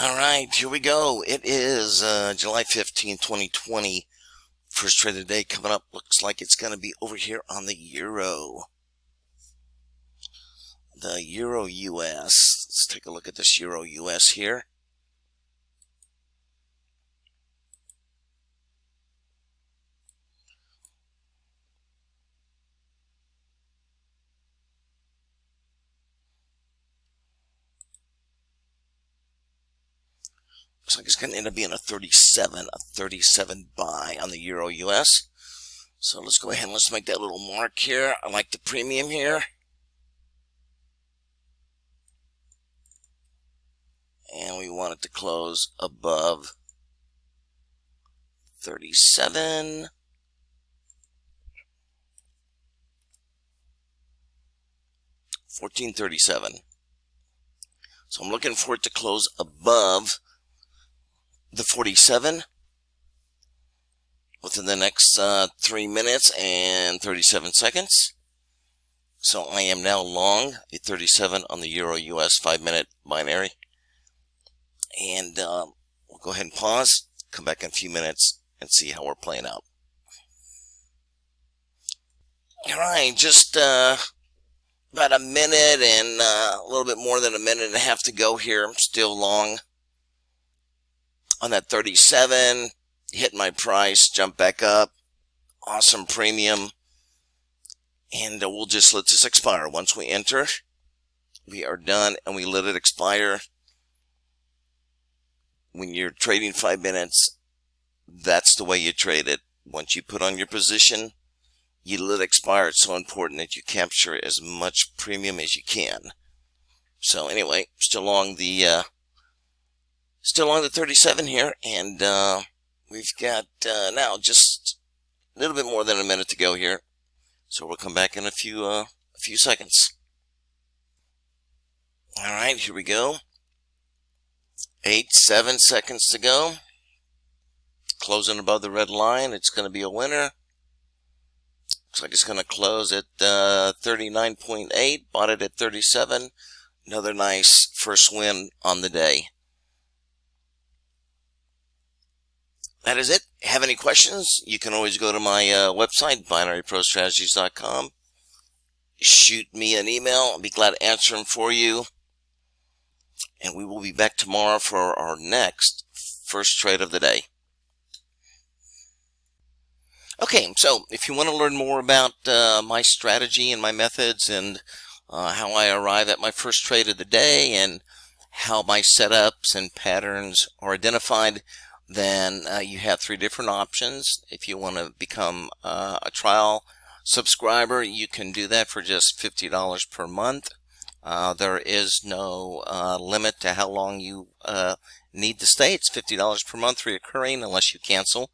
All right, here we go. It is July 15th, 2020. First trade of the day coming up. Looks like it's going to be over here on the Euro. The Euro US. Let's take a look at this Euro US here. Looks like it's going to end up being a 37 buy on the Euro US. So let's go ahead and let's make that little mark here. I like the premium here. And we want it to close above 37. 1437. So I'm looking for it to close above the 47 within the next 3 minutes and 37 seconds. So I am now long a 37 on the Euro US 5-minute binary. And we'll go ahead and pause, come back in a few minutes, and see how we're playing out. All right, just about a minute and a little bit more than a minute and a half to go here. I'm still long on that 37. Hit my price, jump back up. Awesome premium. And we'll just let this expire. Once we enter, we are done and we let it expire. When you're trading 5 minutes, that's the way you trade it. Once you put on your position, you let it expire. It's so important that you capture as much premium as you can. So anyway, still on the 37 here, and we've got now just a little bit more than a minute to go here. So we'll come back in a few seconds. All right, here we go. 7 seconds to go. Closing above the red line. It's going to be a winner. Looks like it's going to close at 39.8. Bought it at 37. Another nice first win on the day. That is it. Have any questions? You can always go to my website, binaryprostrategies.com. Shoot me an email. I'll be glad to answer them for you. And we will be back tomorrow for our next first trade of the day. Okay, so if you want to learn more about my strategy and my methods and how I arrive at my first trade of the day and how my setups and patterns are identified, then you have 3 different options. If you want to become a trial subscriber, you can do that for just $50 per month. There is no limit to how long you need to stay. It's $50 per month recurring unless you cancel.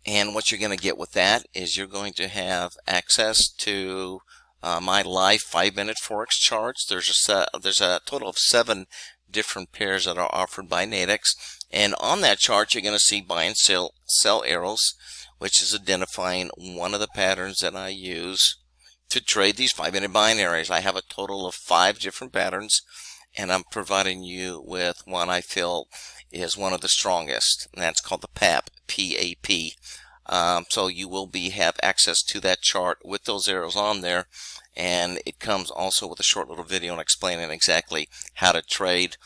And what you're going to get with that is you're going to have access to my live 5-minute Forex charts. There's a total of 7 different pairs that are offered by Nadex. And on that chart, you're going to see buy and sell arrows, which is identifying one of the patterns that I use to trade these 5-minute binaries. I have a total of 5 different patterns, and I'm providing you with one I feel is one of the strongest, and that's called the PAP, P-A-P. So you will have access to that chart with those arrows on there, and it comes also with a short little video and explaining exactly how to trade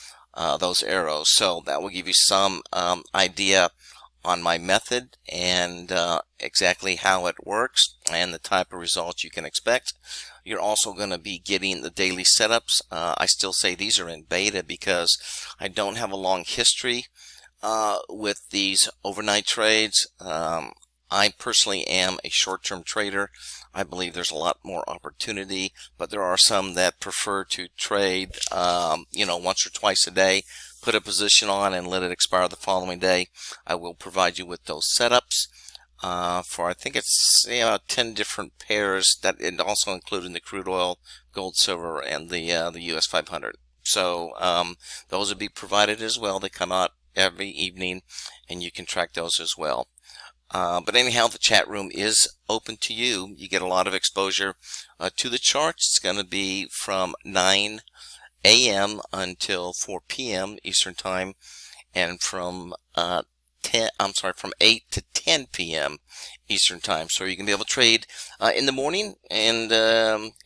those arrows. So that will give you some idea on my method and exactly how it works and the type of results you can expect. You're also going to be getting the daily setups. I still say these are in beta because I don't have a long history with these overnight trades. I personally am a short-term trader. I believe there's a lot more opportunity, but there are some that prefer to trade once or twice a day, put a position on and let it expire the following day. I will provide you with those setups for I think it's 10 different pairs, that and also including the crude oil, gold, silver, and the US 500. So those will be provided as well. They come out every evening, and you can track those as well. But anyhow, the chat room is open to you. You get a lot of exposure to the charts. It's going to be from 9 a.m. until 4 p.m. Eastern Time. and from 8 to 10 p.m. Eastern Time. So you can be able to trade in the morning and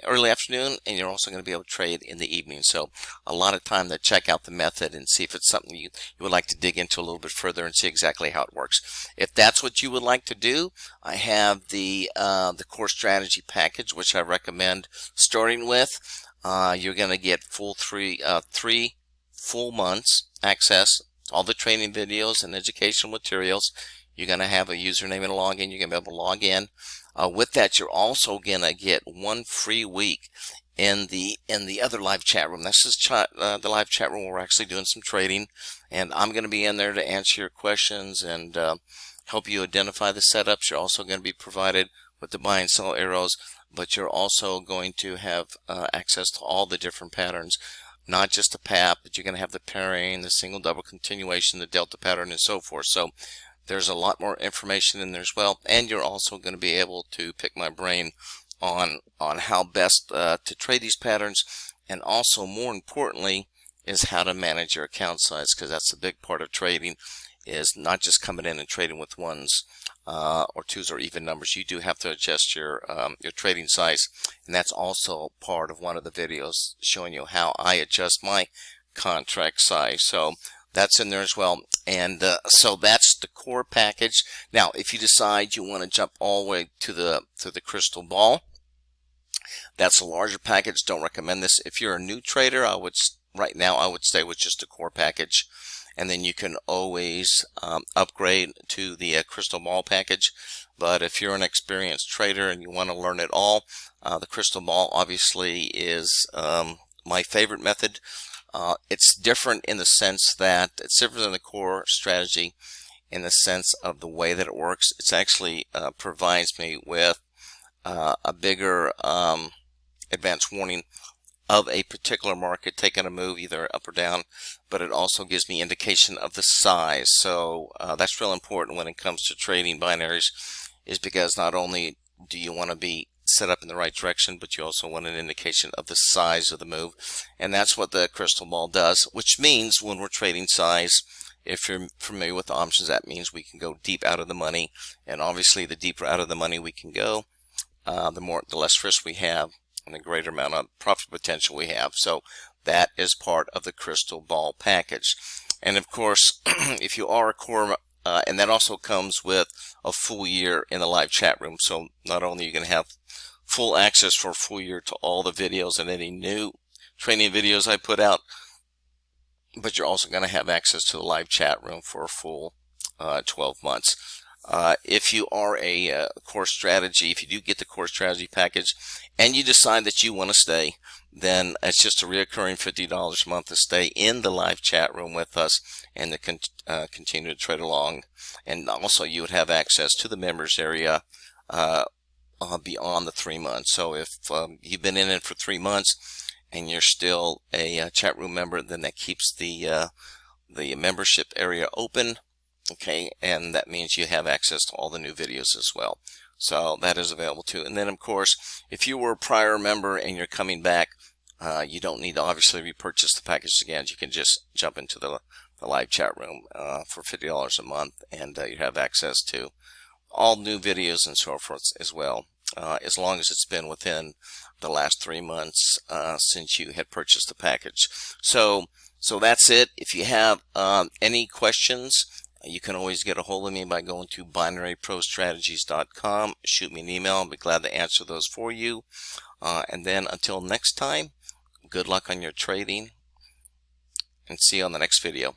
early afternoon, and you're also going to be able to trade in the evening. So a lot of time to check out the method and see if it's something you would like to dig into a little bit further and see exactly how it works. If that's what you would like to do, I have the core strategy package, which I recommend starting with. You're going to get three full months access to all the training videos and educational materials. You're going to have a username and a login. You're going to be able to log in. With that, you're also going to get 1 free week in the other live chat room. This is the live chat room where we're actually doing some trading, and I'm going to be in there to answer your questions and help you identify the setups. You're also going to be provided with the buy and sell arrows, but you're also going to have access to all the different patterns, not just the PAP, but you're going to have the pairing, the single double continuation, the delta pattern, and so forth. So there's a lot more information in there as well, and you're also going to be able to pick my brain on how best to trade these patterns, and also more importantly is how to manage your account size, because that's a big part of trading, is not just coming in and trading with ones or twos or even numbers. You do have to adjust your trading size, and that's also part of one of the videos showing you how I adjust my contract size. So that's in there as well. And so that's the core package. Now, if you decide you want to jump all the way to the crystal ball, that's a larger package. Don't recommend this. If you're a new trader, right now I would stay with just the core package, and then you can always upgrade to the crystal ball package. But if you're an experienced trader and you want to learn it all, the crystal ball obviously is my favorite method. It's different in the sense that it's different than the core strategy in the sense of the way that it works. It's actually provides me with a bigger advanced warning of a particular market taking a move either up or down, but it also gives me indication of the size. So that's real important when it comes to trading binaries, is because not only do you want to be set up in the right direction, but you also want an indication of the size of the move, and that's what the crystal ball does, which means when we're trading size, if you're familiar with options, that means we can go deep out of the money, and obviously the deeper out of the money we can go, the less risk we have and the greater amount of profit potential we have. So that is part of the crystal ball package. And of course, if you are a core, and that also comes with a full year in the live chat room. So not only are you going to have full access for a full year to all the videos and any new training videos I put out, but you're also going to have access to the live chat room for a full 12 months. If you are a core strategy, if you do get the core strategy package and you decide that you want to stay, then it's just a reoccurring $50 a month to stay in the live chat room with us and to continue to trade along. And also you would have access to the members area beyond the 3 months. So if you've been in it for 3 months and you're still a chat room member, then that keeps the membership area open. Okay, and that means you have access to all the new videos as well. So that is available too. And then of course, if you were a prior member and you're coming back, you don't need to obviously repurchase the package again. You can just jump into the live chat room for $50 a month, and you have access to all new videos and so forth as well, as long as it's been within the last 3 months since you had purchased the package. So that's it. If you have any questions, you can always get a hold of me by going to binaryprostrategies.com. Shoot me an email. I'll be glad to answer those for you. And then until next time, good luck on your trading, and see you on the next video.